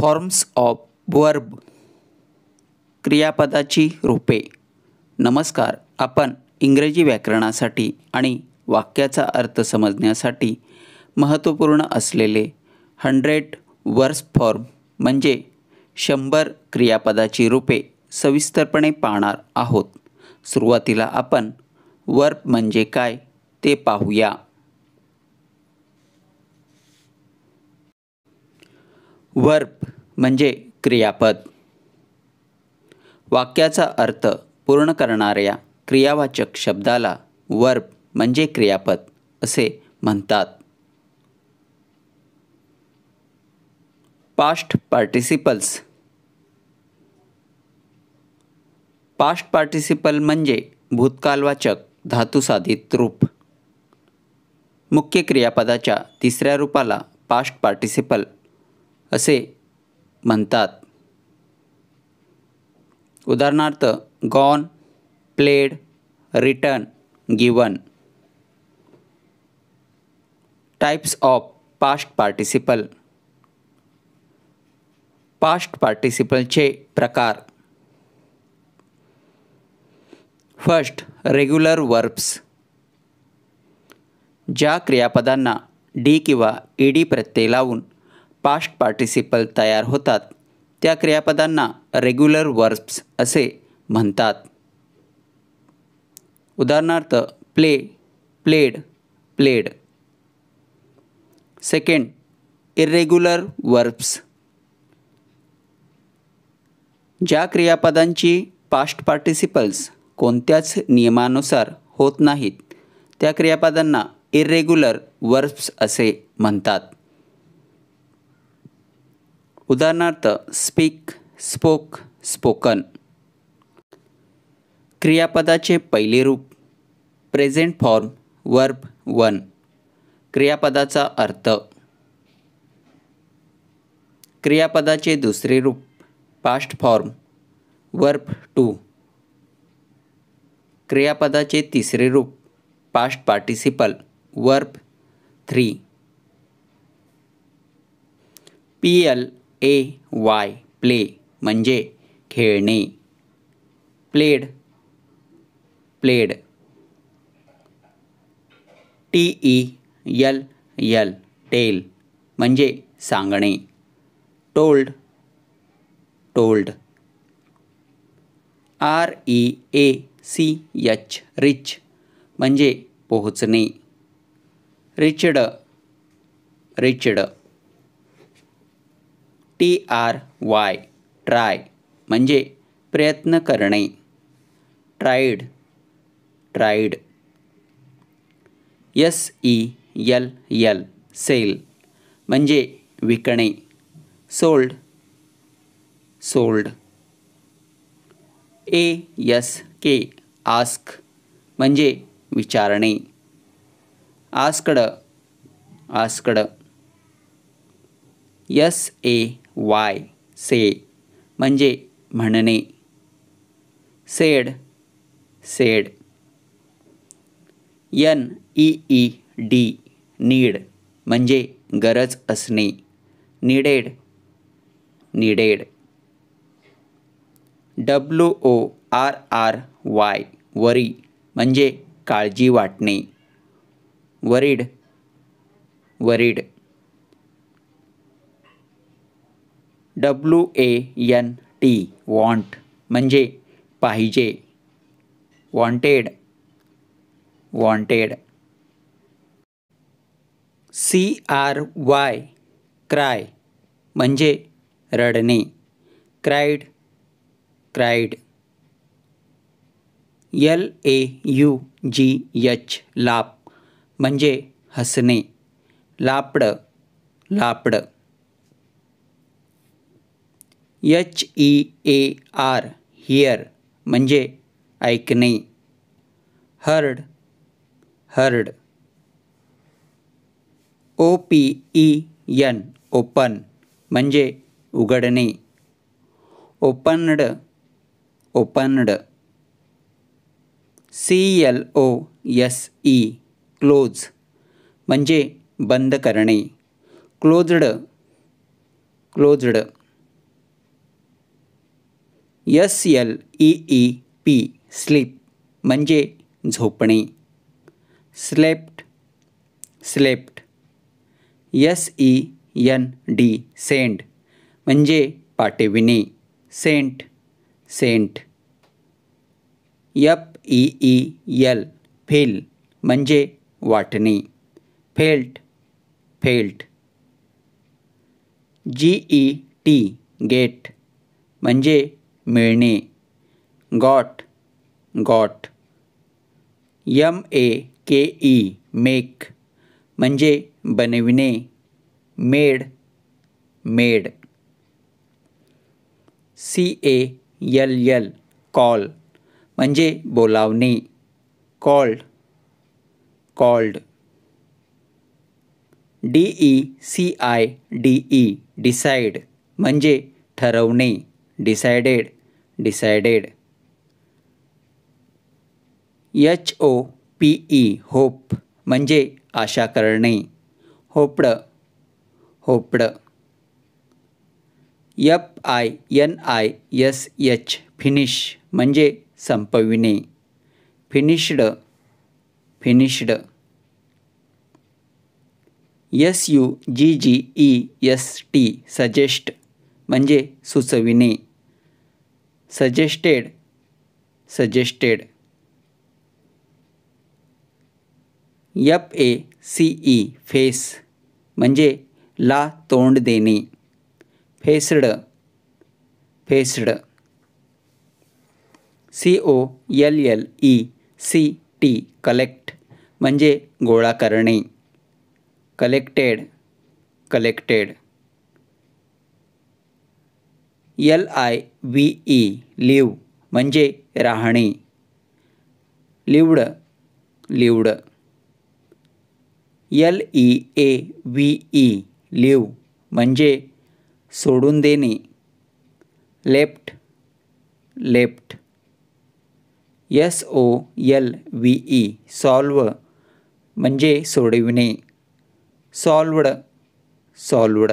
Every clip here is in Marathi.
फॉर्म्स ऑफ वर्ब, क्रियापदाची रूपे. नमस्कार. आपण इंग्रजी व्याकरणासाठी आणि वाक्याचा अर्थ समजण्यासाठी महत्त्वपूर्ण असलेले 100 वर्ब्स फॉर्म म्हणजे 100 क्रियापदाची रूपे सविस्तरपणे पाहणार आहोत. सुरुवातीला आपण वर्ब म्हणजे काय ते पाहूया. वर्ब म्हणजे क्रियापद. वाक्याचा अर्थ पूर्ण करणाऱ्या क्रियावाचक शब्दाला वर्ब म्हणजे क्रियापद असे म्हणतात. Past participles. पास्ट पार्टिसिपल म्हणजे भूतकालवाचक धातुसाधित रूप. मुख्य क्रियापदाच्या तिसऱ्या रूपाला पास्ट पार्टिसिपल असे म्हणतात. उदाहरणार्थ gone, played, return, given. Types of past participle. Past पार्टिसिपलचे प्रकार. First, regular verbs. ज्या क्रियापदांना डी किंवा ईडी प्रत्यय लावून पास्ट पार्टिसिपल तयार होतात त्या क्रियापदांना रेग्युलर वर्ब्स असे म्हणतात. उदाहरणार्थ play, played, played. Second, irregular verbs. ज्या क्रियापदांची पास्ट पार्टिसिपल्स कोणत्याच नियमानुसार होत नाहीत त्या क्रियापदांना इरेग्युलर वर्ब्स असे म्हणतात. उदाहरणार्थ स्पीक, स्पोक, स्पोकन. क्रियापदाचे पहिले रूप प्रेझेंट फॉर्म वर्ब 1. क्रियापदाचा अर्थ. क्रियापदाचे दुसरे रूप पास्ट फॉर्म वर्ब 2. क्रियापदाचे तिसरे रूप past participle verb 3. PLAY play म्हणजे खेळणे. Played, played. TELL टेल म्हणजे सांगणे. Told, told. REACH रिच म्हणजे पोहोचणे. Reached, reached. TRY ट्राय म्हणजे प्रयत्न करणे. Tried, tried. SELL सेल म्हणजे विकणे. Sold, sold. ASK आस्क म्हणजे विचारणे. Asked, asked. SAY से म्हणजे म्हणणे. Sed, sed. NEED नीड म्हणजे गरज असणे. Needed, needed. WORRY वरी म्हणजे काळजी वाटणे. Worried, worried. WANT वॉन्ट म्हणजे पाहिजे. Wanted, wanted. CRY क्राय म्हणजे रडणे. Cried, cried. LAUGH लाप म्हणजे हसणे. लापड, लापड. HEAR हिअर म्हणजे ऐकणे. Heard, heard. OPEN ओपन म्हणजे उघडणे. Opened, opened. CLOSE क्लोज म्हणजे बंद करणे. Closed, closed. SLEEP स्लीप म्हणजे झोपणे. Slept slept. SEND सेंड म्हणजे पाठविणे. Saint Saint. FEEL फील म्हणजे वाटणे. Felt felt. GET गेट म्हणजे मिळणे. Got got. MAKE मेक म्हणजे बनविणे. Made made. CALL कॉल म्हणजे बोलावणे. Called called. DECIDE डिसाईड म्हणजे ठरवणे. Decided decided. HOPE होप म्हणजे आशा करणे. Hoped hoped. FINISH फिनिश म्हणजे संपविणे. Finished finished. SUGGEST सजेस्ट म्हणजे सुचविणे. Suggested suggested. FACE फेस म्हणजे ला तोंड देणे. Faced faced. COLLECT कलेक्ट म्हणजे गोळा करणे. Collected collected. LIVE लिव्ह म्हणजे राहणे. Lived lived. LEAVE लिव्ह म्हणजे सोडून देणे. Left left. SOLVE सॉल्व म्हणजे सोडविणे. Solved solved.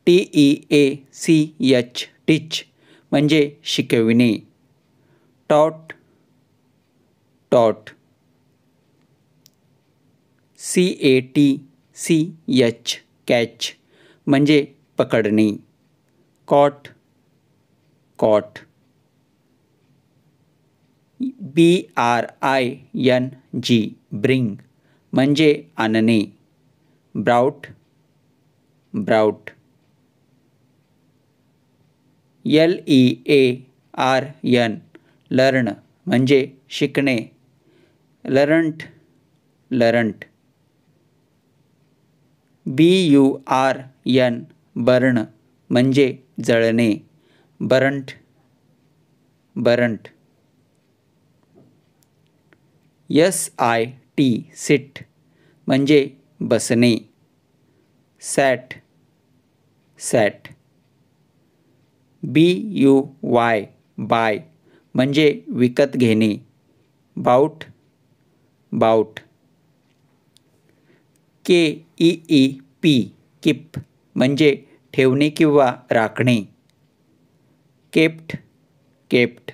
TEACH टीच म्हणजे शिकविणे. टॉट टॉट. CATCH कॅच म्हणजे पकडणे. Cot cot. BRING ब्रिंग म्हणजे आणणे. Brought brought. LEARN लर्न म्हणजे शिकणे. Learnt learnt. BURN बर्न म्हणजे जळणे. Burnt burnt. SIT सिट म्हणजे बसणे. सॅट सॅट. BUY बाय म्हणजे विकत घेणे. About about. KEEP कीप म्हणजे ठेवणे किंवा राखणे. Kept kept.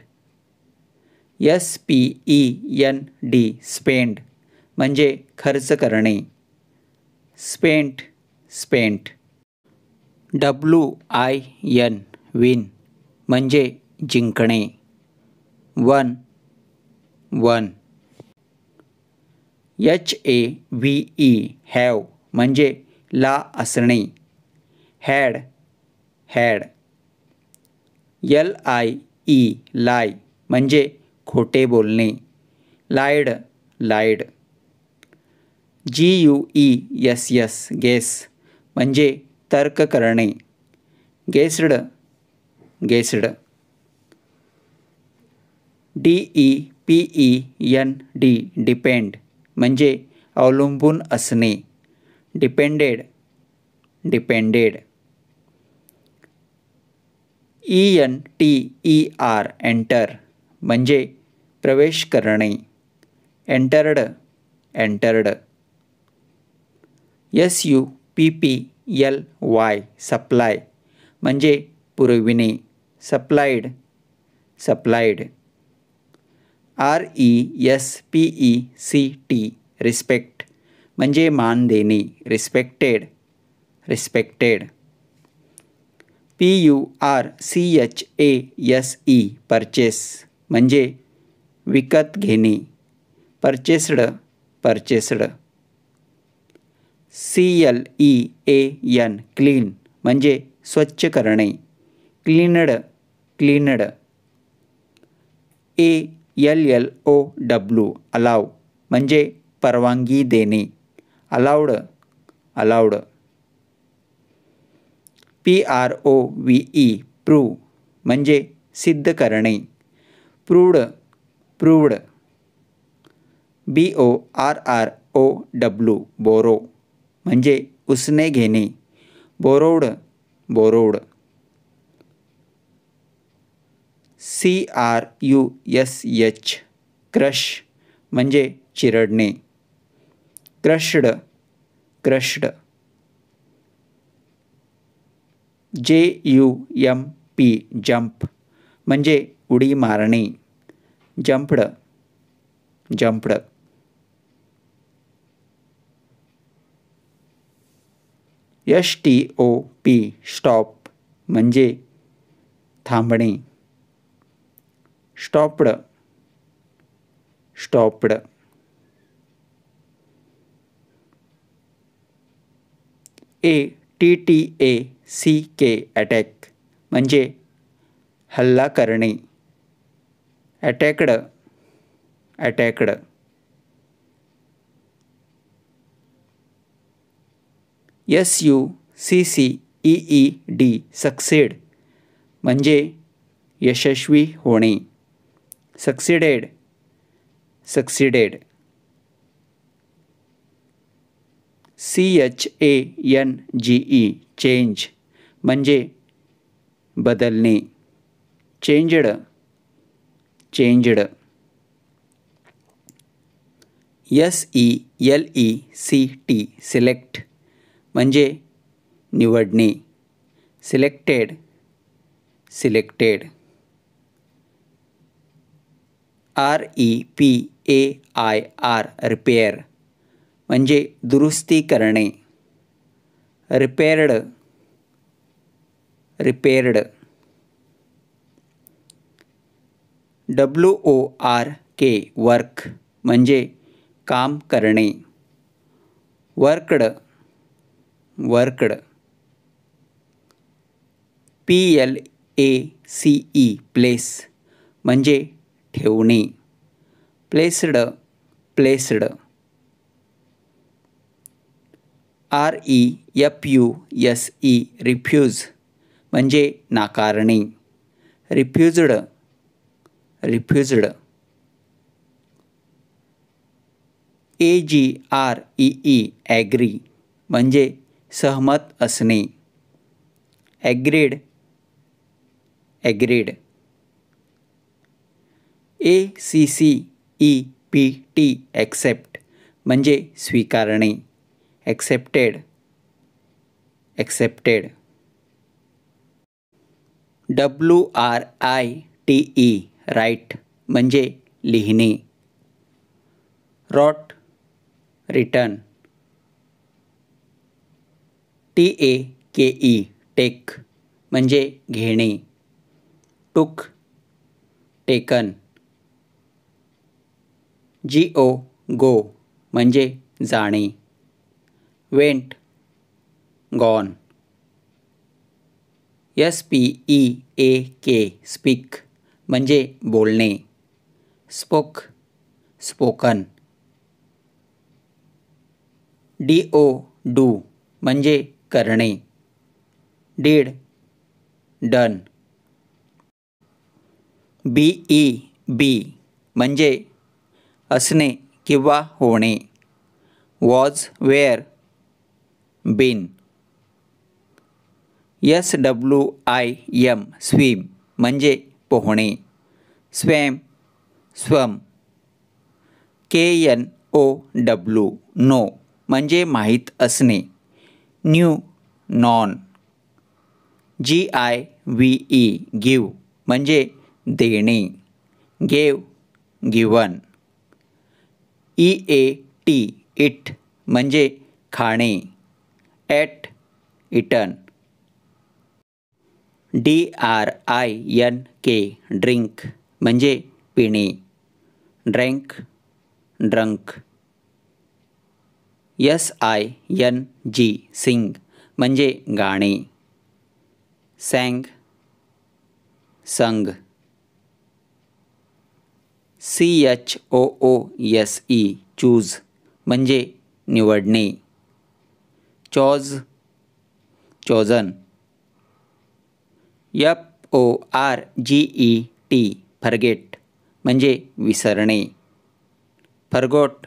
SPEND स्पेंड म्हणजे खर्च करणे. Spent spent. WIN विन म्हणजे जिंकणे. One one. HAVE हॅव म्हणजे ला असणे. Had had. LIE लाय म्हणजे खोटे बोलणे. Lloyd Lloyd. GUESS गेस म्हणजे तर्क करणे. Guessed guessed. DEPEND डिपेंड म्हणजे अवलंबून असणे. Depended depended. ENTER एंटर म्हणजे प्रवेश करणे. Entered entered. SUPPLY सप्लाय म्हणजे पुरविणे, सप्लाइड, सप्लाइड. RESPECT, रिस्पेक्ट म्हणजे मान देणे, रिस्पेक्टेड, रिस्पेक्टेड. PURCHASE, परचेस म्हणजे विकत घेणे, परचेस्ड, परचेस्ड. CLEAN, क्लीन म्हणजे स्वच्छ करणे, क्लीनड, क्लीनड. ALLOW, अलाव म्हणजे परवानगी देणे, अलाउड, अलाउड. PROVE, प्रूव्ह म्हणजे सिद्ध करणे, प्रूव्ड, प्रूव्ड. BORROW, बोरो म्हणजे उसने घेणे, बोरोवड, बोरोवड. CRUSH, क्रश म्हणजे चिरडणे, क्रश्ड, क्रश्ड. JUMP, जंप म्हणजे उडी मारणे, जंप्ड, जंप्ड. STOP, स्टॉप म्हणजे थांबणे, स्टॉप्ड, स्टॉप्ड. ATTACK, अटॅक म्हणजे हल्ला करणे, अटॅक्ड, अटॅक्ड. SUCCEED, सक्सेड म्हणजे यशस्वी होणे, सक्सिडेड, सक्सिडेड. CHANGE, चेंज म्हणजे बदलणे, चेंजड, चेंजड. SELECT, सिलेक्ट म्हणजे निवडणे, सिलेक्टेड, सिलेक्टेड. REPAIR, रिपेअर म्हणजे दुरुस्ती करणे, रिपेअर्ड, रिपेअर्ड. WORK, वर्क म्हणजे काम करणे, वर्कड, वर्कड. PLACE, प्लेस म्हणजे ठेवणे, प्लेस्ड, प्लेस्ड. REFUSE, रिफ्यूज म्हणजे नाकारणे, रिफ्युज्ड, रिफ्युज्ड. AGREE, ॲग्री म्हणजे सहमत असणे, ॲग्रीड, ॲग्रीड. ACCEPT, ॲक्सेप्ट म्हणजे स्वीकारणे, ॲक्सेप्टेड, ॲक्सेप्टेड. WRITE, राईट म्हणजे लिहिणे, रॉट, रिटर्न. TAKE, टेक म्हणजे घेणे, टुक, टेकन. GO, म्हणजे जाणे, वेंट, गॉन. SPEAK, स्पीक म्हणजे बोलणे, स्पोक, स्पोकन. DO म्हणजे करणे, डीड, डन. BEB म्हणजे असणे किंवा होणे, was, were, been. SWIM, swim म्हणजे पोहणे, स्वॅम, स्वम. KNOW, नो म्हणजे माहीत असणे, न्यू, नॉन. GIVE गिव म्हणजे देणे, गेव गिवन. EAT इट म्हणजे खाणे, ॲट इटन. DRINK ड्रिंक म्हणजे पिणे, ड्रँक ड्रंक. SING सिंग म्हणजे गाणे, सॅंग संग. CHOOSE चूज म्हणजे निवडणे, चॉज चॉजन. FORGET फर्गेट म्हणजे विसरणे, फरगोट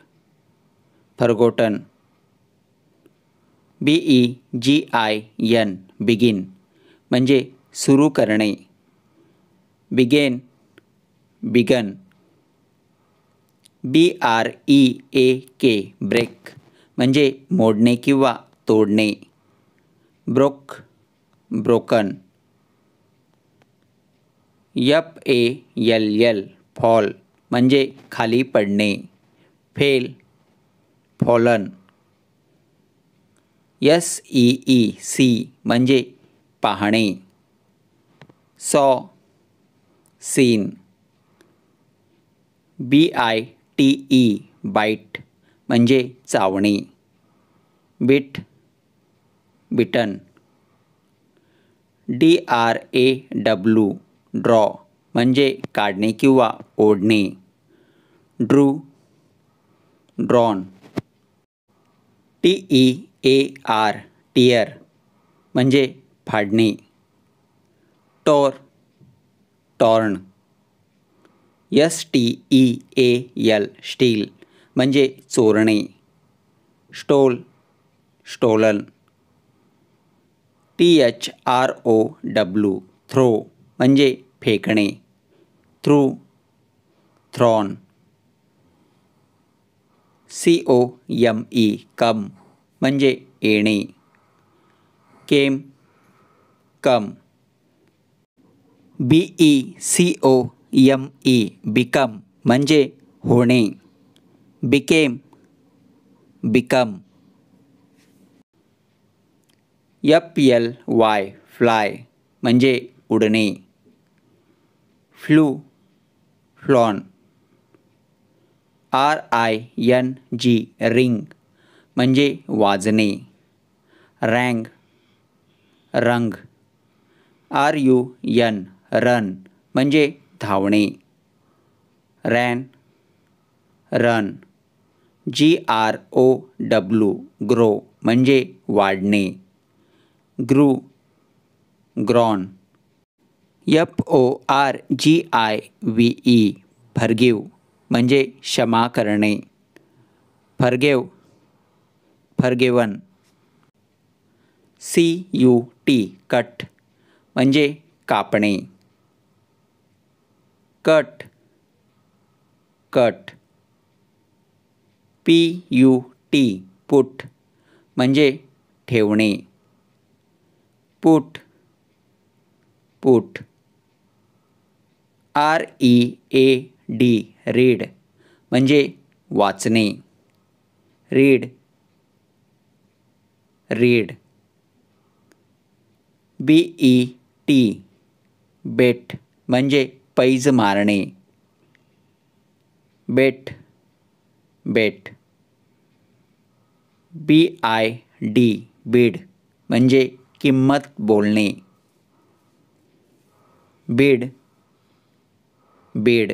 फरगोटन. BEGIN बिगिन म्हणजे सुरू करणे, बिगेन बिगन. BREAK ब्रेक म्हणजे मोडणे किंवा तोडणे, ब्रोक ब्रोकन. FALL फॉल म्हणजे खाली पडणे, फेल फॉलन. SEEC म्हणजे पाहणे, सॉ सीन. BITE बाईट म्हणजे चावणे, बिट बिटन. DRAW ड्रॉ म्हणजे काढणे किंवा ओढणे, ड्रू ड्रॉन. TEAR टियर म्हणजे फाडणे, टॉर टॉर्न. STEAL स्टील म्हणजे चोरणे, स्टोल स्टोलन. THROW थ्रो म्हणजे फेकणे, थ्रू थ्रॉन. COME कम म्हणजे येणे, केम कम. BECOME बिकम म्हणजे होणे, बिकेम बिकम. FLY फ्लाय म्हणजे उडणे, फ्लू फ्लॉन. RING रिंग म्हणजे वाजणे, रँग रंग. RUN रन म्हणजे धावणे, रॅन रन. GROW ग्रो म्हणजे वाढणे, ग्रू ग्रॉन. FORGIVE फर्गिव म्हणजे क्षमा करणे, फर्गेव फर्गिवन. CUT कट म्हणजे कापणे, कट कट. PUT पुट म्हणजे ठेवणे, पुट पुट. READ रीड म्हणजे वाचणे, रीड रीड. BET बेट म्हणजे पैज मारणे, बेट बेट. BID बीड म्हणजे किंमत बोलणे, बीड बीड.